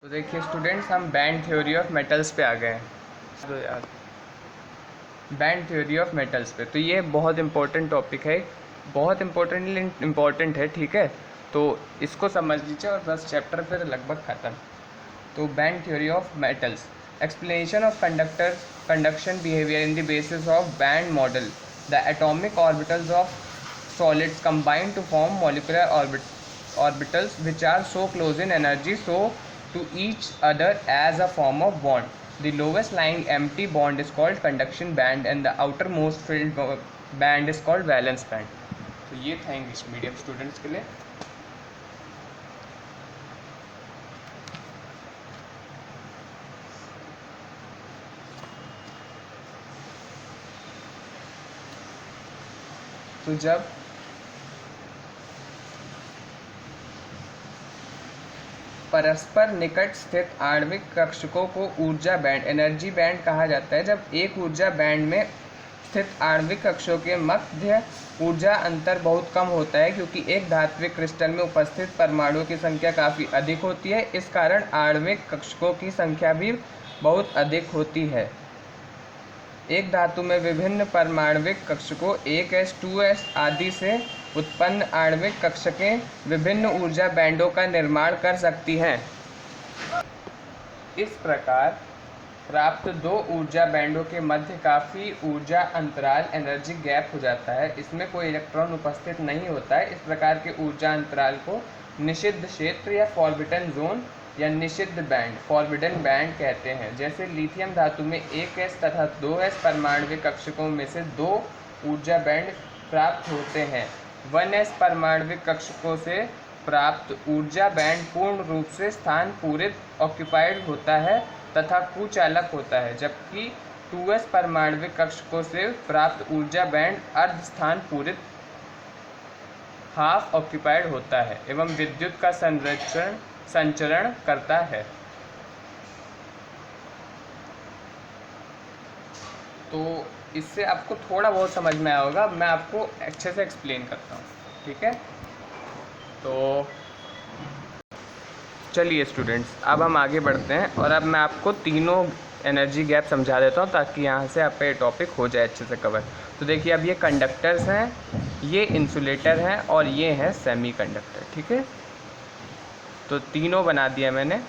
तो देखिए स्टूडेंट्स, हम बैंड थ्योरी ऑफ मेटल्स पे आ गए हैं। तो यार बैंड थ्योरी ऑफ मेटल्स पे, तो ये बहुत इंपॉर्टेंट टॉपिक है, बहुत इम्पोर्टेंट है। ठीक है, तो इसको समझ लीजिए और बस चैप्टर फिर लगभग ख़त्म। तो band theory of metals, explanation of conduction behaviour in the basis of band model. The atomic orbitals of solids combine to form molecular orbitals which are so close in energy so to each other as a form of bond. The lowest lying empty bond is called conduction band and the outermost filled band is called valence band. तो ये था English medium students के लिए। तो जब परस्पर निकट स्थित आणविक कक्षकों को ऊर्जा बैंड एनर्जी बैंड कहा जाता है। जब एक ऊर्जा बैंड में स्थित आणविक कक्षों के मध्य ऊर्जा अंतर बहुत कम होता है, क्योंकि एक धात्विक क्रिस्टल में उपस्थित परमाणुओं की संख्या काफ़ी अधिक होती है। इस कारण आणविक कक्षकों की संख्या भी बहुत अधिक होती है। एक धातु में विभिन्न परमाणविक कक्षकों 1s 2s आदि से उत्पन्न आणविक कक्षकें विभिन्न ऊर्जा बैंडों का निर्माण कर सकती हैं। इस प्रकार प्राप्त दो ऊर्जा बैंडों के मध्य काफ़ी ऊर्जा अंतराल एनर्जी गैप हो जाता है। इसमें कोई इलेक्ट्रॉन उपस्थित नहीं होता है। इस प्रकार के ऊर्जा अंतराल को निषिद्ध क्षेत्र या फॉरबिडन जोन या निषिद्ध बैंड फॉरबिडन बैंड कहते हैं। जैसे लिथियम धातु में 1s तथा 2s परमाणविक कक्षकों में से दो ऊर्जा बैंड प्राप्त होते हैं। 1s परमाणविक कक्षकों से प्राप्त ऊर्जा बैंड पूर्ण रूप से स्थान पूरित ऑक्यूपाइड होता है तथा कुचालक होता है, जबकि 2s परमाणविक कक्षकों से प्राप्त ऊर्जा बैंड अर्ध स्थान पूरित हाफ ऑक्यूपाइड होता है एवं विद्युत का संचरण करता है। तो इससे आपको थोड़ा बहुत समझ में आया होगा, मैं आपको अच्छे से एक्सप्लेन करता हूँ। ठीक है, तो चलिए स्टूडेंट्स, अब हम आगे बढ़ते हैं और अब मैं आपको तीनों एनर्जी गैप समझा देता हूँ ताकि यहाँ से आपका ये टॉपिक हो जाए अच्छे से कवर। तो देखिए, अब ये कंडक्टर्स हैं, ये इंसुलेटर हैं और ये हैं सेमीकंडक्टर। ठीक है, तो तीनों बना दिया मैंने।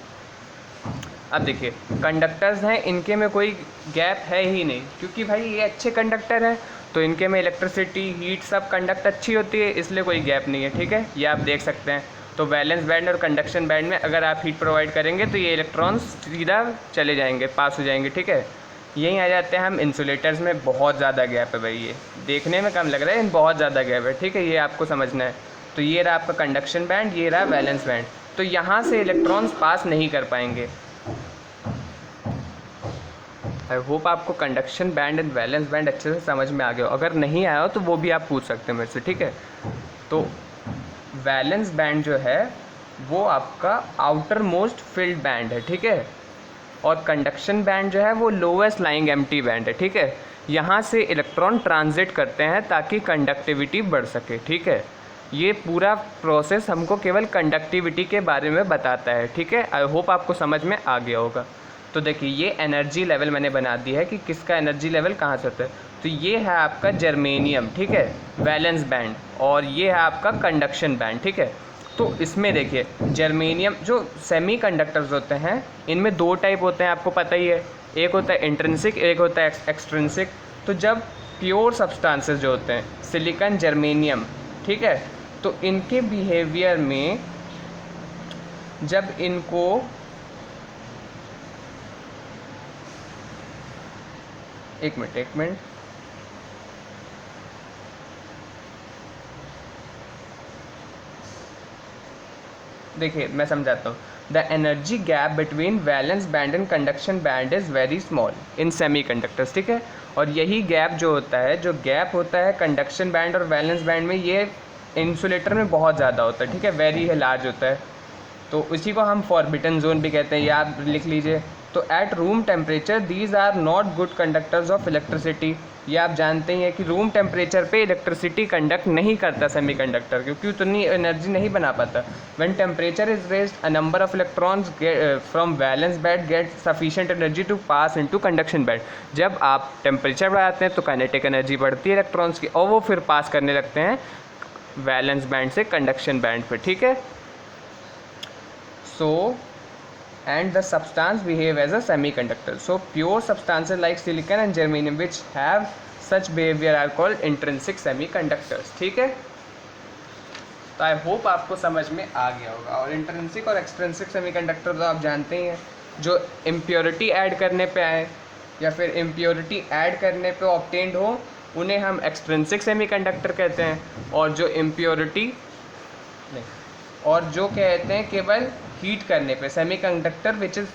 अब देखिए, कंडक्टर्स हैं, इनके में कोई गैप है ही नहीं, क्योंकि भाई ये अच्छे कंडक्टर हैं, तो इनके में इलेक्ट्रिसिटी हीट सब कंडक्ट अच्छी होती है, इसलिए कोई गैप नहीं है। ठीक है, ये आप देख सकते हैं। तो वैलेंस बैंड और कंडक्शन बैंड में अगर आप हीट प्रोवाइड करेंगे तो ये इलेक्ट्रॉन्स सीधा चले जाएंगे, पास हो जाएंगे। ठीक है, यहीं आ जाते हैं हम इंसुलेटर्स में। बहुत ज़्यादा गैप है भाई, ये देखने में कम लग रहा है, इन बहुत ज़्यादा गैप है। ठीक है, ये आपको समझना है। तो ये रहा आपका कंडक्शन बैंड, ये रहा वैलेंस बैंड। तो यहाँ से इलेक्ट्रॉन्स पास नहीं कर पाएंगे। आई होप आपको conduction band and valence band अच्छे से समझ में आ गया हो। अगर नहीं आया हो तो वो भी आप पूछ सकते हैं मेरे से। ठीक है, तो वैलेंस बैंड जो है वो आपका आउटर मोस्ट फिल्ड बैंड है। ठीक है, और कंडक्शन बैंड जो है वो लोवेस्ट लाइंग एम्प्टी बैंड है। ठीक है, यहाँ से इलेक्ट्रॉन ट्रांजिट करते हैं ताकि कंडक्टिविटी बढ़ सके। ठीक है, ये पूरा प्रोसेस हमको केवल कंडक्टिविटी के बारे में बताता है। ठीक है, आई होप आपको समझ में आ गया होगा। तो देखिए, ये एनर्जी लेवल मैंने बना दी है कि किसका एनर्जी लेवल कहाँ से होता है। तो ये है आपका जर्मेनियम, ठीक है, वैलेंस बैंड, और ये है आपका कंडक्शन बैंड। ठीक है, तो इसमें देखिए, जर्मेनियम जो सेमी कंडक्टर्स होते हैं, इनमें दो टाइप होते हैं, आपको पता ही है। एक होता है इंट्रिंसिक, एक होता है एक्सट्रिंसिक। तो जब प्योर सब्सटेंसेस जो होते हैं, सिलिकॉन, जर्मेनियम, ठीक है, तो इनके बिहेवियर में जब इनको एक मिनट देखिए, मैं समझाता हूँ। The energy gap between valence band and conduction band is very small in semi conductors. ठीक है, और यही गैप जो होता है, जो गैप होता है कंडक्शन बैंड और वैलेंस बैंड में, ये इंसुलेटर में बहुत ज़्यादा होता है। ठीक है, वेरी लार्ज होता है। तो उसी को हम फॉरबिडन जोन भी कहते हैं, याद लिख लीजिए। तो at room temperature these are not good conductors of electricity. ये आप जानते ही हैं कि रूम टेम्परेचर पे इलेक्ट्रिसिटी कंडक्ट नहीं करता सेमीकंडक्टर, क्योंकि उतनी एनर्जी नहीं बना पाता। When temperature is raised a number of electrons from valence band get sufficient energy to pass into conduction band. जब आप टेम्परेचर बढ़ाते हैं तो काइनेटिक एनर्जी बढ़ती है इलेक्ट्रॉन्स की, और वो फिर पास करने लगते हैं वैलेंस बैंड से कंडक्शन बैंड पे, ठीक है। सो and the substance behave as a semiconductor. So pure substances like silicon and germanium which have such behavior are called intrinsic semiconductors, ठीक है। तो आई होप आपको समझ में आ गया होगा। और इंट्रिंसिक और एक्सट्रिंसिक सेमीकंडक्टर तो आप जानते ही हैं, जो इम्प्योरिटी ऐड करने पे आए या फिर इम्प्योरिटी ऐड करने पे ऑब्टेन्ड हो उन्हें हम एक्सट्रिंसिक सेमीकंडक्टर कहते हैं, और जो इम्प्योरिटी नहीं, और जो कहते हैं केवल हीट करने पे semiconductor which is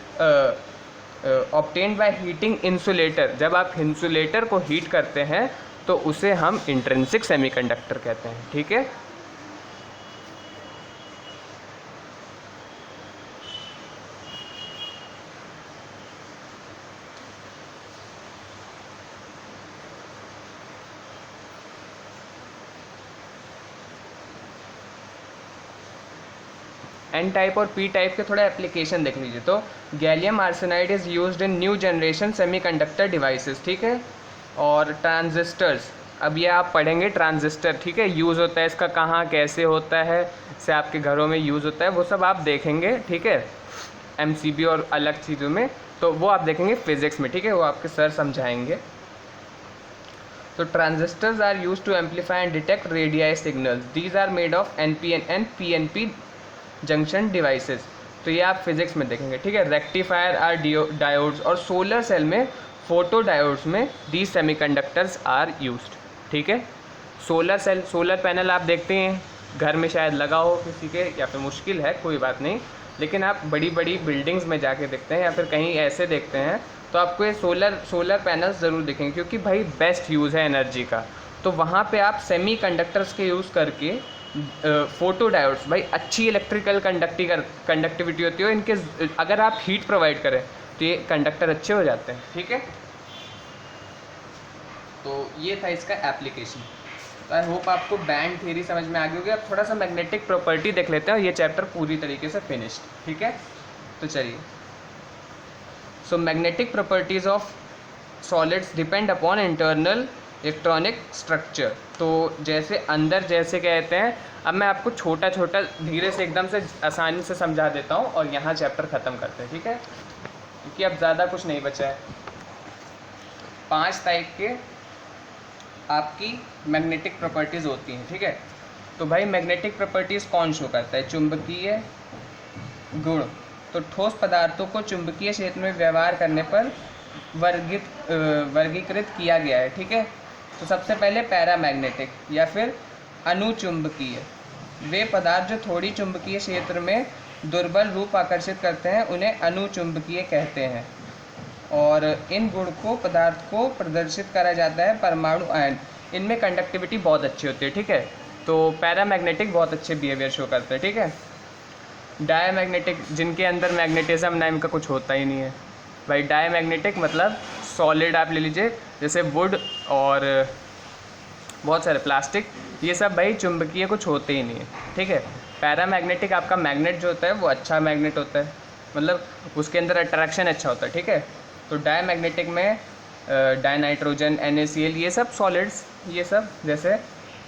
obtained by heating insulator. जब आप इंसुलेटर को हीट करते हैं तो उसे हम इंट्रिंसिक सेमीकंडक्टर कहते हैं, ठीक है। एन टाइप और पी टाइप के थोड़ा एप्लीकेशन देख लीजिए। तो gallium arsenide is used in new generation semiconductor devices, ठीक है। और ट्रांजिस्टर्स, अब ये आप पढ़ेंगे ट्रांजिस्टर, ठीक है, यूज़ होता है इसका कहाँ कैसे होता है, से आपके घरों में यूज़ होता है, वो सब आप देखेंगे, ठीक है, एमसीबी और अलग चीज़ों में, तो वो आप देखेंगे फिजिक्स में, ठीक है, वो आपके सर समझाएंगे। तो transistors are use to amplify and detect radio signals. These are made of NPN and PNP junction devices. तो ये आप फिजिक्स में देखेंगे, ठीक है। रेक्टिफायर आर डायोड्स, और सोलर सेल में फोटो डायोड्स में दी सेमीकंडक्टर्स आर यूज्ड, ठीक है। सोलर सेल, सोलर पैनल आप देखते हैं घर में शायद लगा हो किसी के, या फिर मुश्किल है, कोई बात नहीं, लेकिन आप बड़ी बड़ी बिल्डिंग्स में जाके देखते हैं या फिर कहीं ऐसे देखते हैं तो आपको ये सोलर पैनल्स ज़रूर दिखेंगे, क्योंकि भाई बेस्ट यूज़ है एनर्जी का। तो वहाँ पे आप सेमीकंडक्टर्स के यूज़ करके फोटो डायोड्स, भाई अच्छी इलेक्ट्रिकल कंडक्टिविटी होती है इनके, अगर आप हीट प्रोवाइड करें तो ये कंडक्टर अच्छे हो जाते हैं, ठीक है। तो ये था इसका एप्लीकेशन। तो आई होप आपको बैंड थ्योरी समझ में आ गई होगी। अब थोड़ा सा मैग्नेटिक प्रॉपर्टी देख लेते हैं और ये चैप्टर पूरी तरीके से फिनिश्ड, ठीक है। तो चलिए, so magnetic properties of solids depend upon internal electronic structure. तो जैसे अंदर जैसे कहते हैं, अब मैं आपको छोटा छोटा धीरे से एकदम से आसानी से समझा देता हूँ और यहाँ चैप्टर ख़त्म करते हैं, ठीक है, क्योंकि अब ज़्यादा कुछ नहीं बचा है। 5 टाइप के आपकी मैग्नेटिक प्रॉपर्टीज़ होती हैं, ठीक है। तो भाई मैग्नेटिक प्रॉपर्टीज़ कौन शो करता है? चुंबकीय गुण। तो ठोस पदार्थों को चुंबकीय क्षेत्र में व्यवहार करने पर वर्गीकृत किया गया है, ठीक है। तो सबसे पहले पैरामैग्नेटिक या फिर अनुचुंबकीय, वे पदार्थ जो थोड़ी चुंबकीय क्षेत्र में दुर्बल रूप आकर्षित करते हैं उन्हें अनुचुंबकीय कहते हैं। और इन गुण को पदार्थ को प्रदर्शित करा जाता है परमाणु आयन, इनमें कंडक्टिविटी बहुत अच्छी होती है, ठीक है। तो पैरामैग्नेटिक बहुत अच्छे बिहेवियर शो करते हैं, ठीक है। डायमैग्नेटिक, जिनके अंदर मैग्नेटिज्म नाम का कुछ होता ही नहीं है। भाई डायमैग्नेटिक मतलब सॉलिड आप ले लीजिए, जैसे वुड और बहुत सारे प्लास्टिक, ये सब भाई चुंबकीय कुछ होते ही नहीं है, ठीक है। पैरामैग्नेटिक आपका मैग्नेट जो होता है वो अच्छा मैग्नेट होता है, मतलब उसके अंदर अट्रैक्शन अच्छा होता है, ठीक है। तो डायमैग्नेटिक में डाइनाइट्रोजन, NaCl, ये सब सॉलिड्स, ये सब जैसे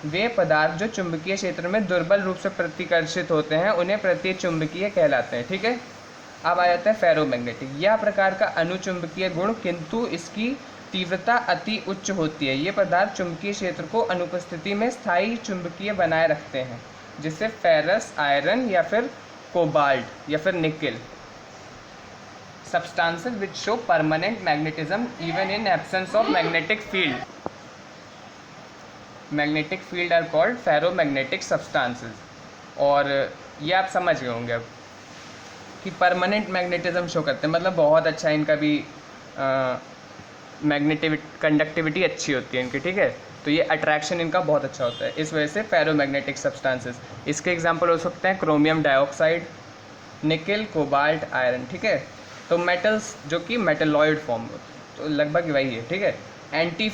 वे पदार्थ जो चुंबकीय क्षेत्र में दुर्बल रूप से प्रतिकर्षित होते हैं उन्हें प्रतिचुंबकीय कहलाते हैं, ठीक है। अब आ जाता है फेरोमैग्नेटिक। यह प्रकार का अनुचुंबकीय गुण, किंतु इसकी तीव्रता अति उच्च होती है। ये पदार्थ चुंबकीय क्षेत्र को अनुपस्थिति में स्थायी चुंबकीय बनाए रखते हैं, जिससे फेरस, आयरन या फिर कोबाल्ट या फिर nickel. substances which show permanent magnetism even in absence of magnetic field. Magnetic field are called ferromagnetic substances. और ये आप समझ गए होंगे अब कि परमानेंट मैग्नेटिज्म शो करते हैं, मतलब बहुत अच्छा इनका भी कंडक्टिविटी अच्छी होती है इनकी, ठीक है। तो ये अट्रैक्शन इनका बहुत अच्छा होता है, इस वजह से फेरोमैग्नेटिक सब्सटेंसेस। इसके एग्जांपल हो सकते हैं chromium dioxide, nickel, cobalt, iron, ठीक है। तो मेटल्स जो कि मेटलॉइड फॉर्म, तो लगभग वही है, ठीक है। एंटी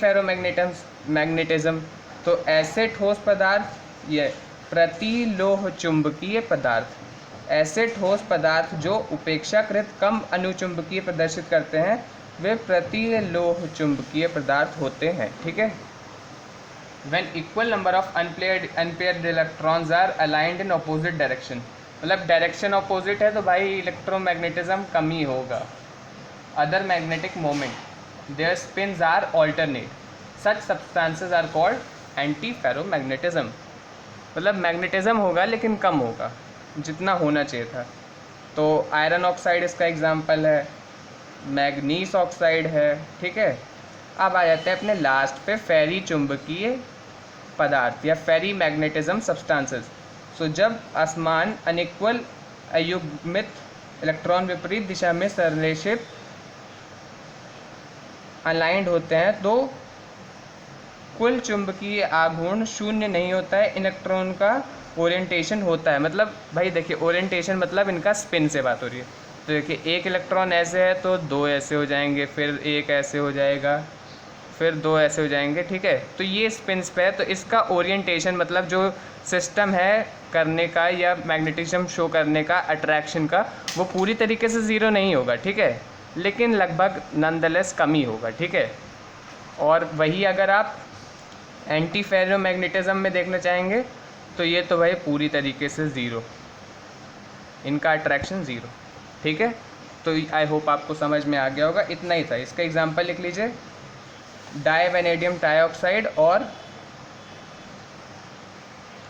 मैग्नेटिज्म, तो ऐसे ठोस पदार्थ, ये प्रतिलोह चुंबकीय पदार्थ, ऐसे ठोस पदार्थ जो उपेक्षाकृत कम अनुचुंबकीय प्रदर्शित करते हैं वे प्रतिलोह चुंबकीय पदार्थ होते हैं, ठीक है। When equal number of unpaired electrons are aligned in opposite direction, मतलब डायरेक्शन अपोजिट है तो भाई इलेक्ट्रोमैग्नेटिज्म कम ही होगा। Other magnetic moment, their spins are alternate, such substances are called antiferromagnetism, मतलब मैग्नेटिज्म होगा लेकिन कम होगा जितना होना चाहिए था। तो आयरन ऑक्साइड इसका एग्जाम्पल है, मैग्नीस ऑक्साइड है, ठीक है। अब आ जाते हैं अपने लास्ट पे, फेरी चुंबकीय पदार्थ या फेरी मैग्नेटिज्म सब्सटेंसेस। सो जब असमान अनिक्वल अयुग्मित इलेक्ट्रॉन विपरीत दिशा में संरेखित अलाइंड होते हैं तो कुल चुंबकीय आघूर्ण शून्य नहीं होता है, इलेक्ट्रॉन का ओरिएंटेशन होता है। मतलब भाई देखिए, ओरिएंटेशन मतलब इनका स्पिन से बात हो रही है। तो देखिए, एक इलेक्ट्रॉन ऐसे है तो दो ऐसे हो जाएंगे, फिर एक ऐसे हो जाएगा, फिर दो ऐसे हो जाएंगे, ठीक है। तो ये स्पिन्स पे है, तो इसका ओरिएंटेशन मतलब जो सिस्टम है करने का या मैग्नेटिज्म शो करने का, अट्रैक्शन का, वो पूरी तरीके से ज़ीरो नहीं होगा, ठीक है, लेकिन लगभग नॉनदलेस कम ही होगा, ठीक है। और वही अगर आप एंटी फेरोमैग्नेटिज्म में देखना चाहेंगे तो ये तो भाई पूरी तरीके से ज़ीरो, इनका अट्रैक्शन ज़ीरो, ठीक है। तो आई होप आपको समझ में आ गया होगा, इतना ही था। इसका एग्जांपल लिख लीजिए, डाई वेनेडियम डाइऑक्साइड और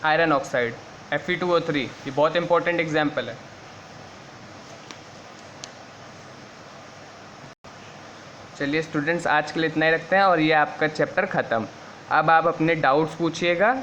आयरन ऑक्साइड Fe2O3, ये बहुत इंपॉर्टेंट एग्जांपल है। चलिए स्टूडेंट्स, आज के लिए इतना ही रखते हैं और ये आपका चैप्टर ख़त्म। अब आप अपने डाउट्स पूछिएगा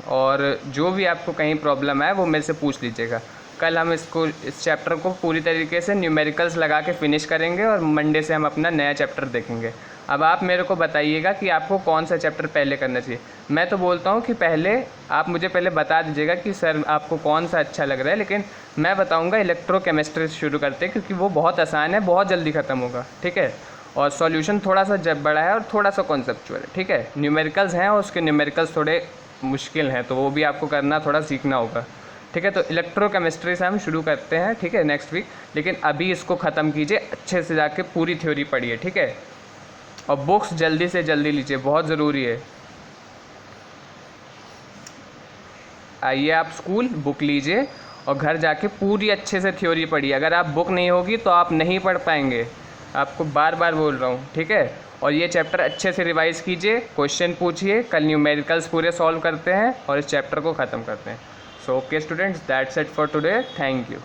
और जो भी आपको कहीं प्रॉब्लम है वो मेरे से पूछ लीजिएगा। कल हम इस चैप्टर को पूरी तरीके से न्यूमेरिकल्स लगा के फिनिश करेंगे और मंडे से हम अपना नया चैप्टर देखेंगे। अब आप मेरे को बताइएगा कि आपको कौन सा चैप्टर पहले करना चाहिए। मैं तो बोलता हूँ कि पहले आप मुझे पहले बता दीजिएगा कि सर आपको कौन सा अच्छा लग रहा है, लेकिन मैं बताऊँगा इलेक्ट्रोकेमिस्ट्री से शुरू करते हैं क्योंकि वो बहुत आसान है, बहुत जल्दी ख़त्म होगा, ठीक है। और सॉल्यूशन थोड़ा सा जब बड़ा है और थोड़ा सा कॉन्सेप्चुअल है, ठीक है। न्यूमेरिकल्स हैं और उसके न्यूमेरिकल्स थोड़े मुश्किल हैं, तो वो भी आपको करना थोड़ा सीखना होगा, ठीक है। तो इलेक्ट्रोकेमिस्ट्री से हम शुरू करते हैं, ठीक है, नेक्स्ट वीक। लेकिन अभी इसको ख़त्म कीजिए, अच्छे से जाके पूरी थ्योरी पढ़िए, ठीक है। और बुक्स जल्दी से जल्दी लीजिए, बहुत ज़रूरी है। आइए आप स्कूल, बुक लीजिए और घर जाके पूरी अच्छे से थ्योरी पढ़िए। अगर आप बुक नहीं होगी तो आप नहीं पढ़ पाएंगे, आपको बार बार बोल रहा हूँ, ठीक है। और ये चैप्टर अच्छे से रिवाइज कीजिए, क्वेश्चन पूछिए, कल न्यूमेरिकल्स पूरे सॉल्व करते हैं और इस चैप्टर को ख़त्म करते हैं। So okay students, that's it for today, thank you.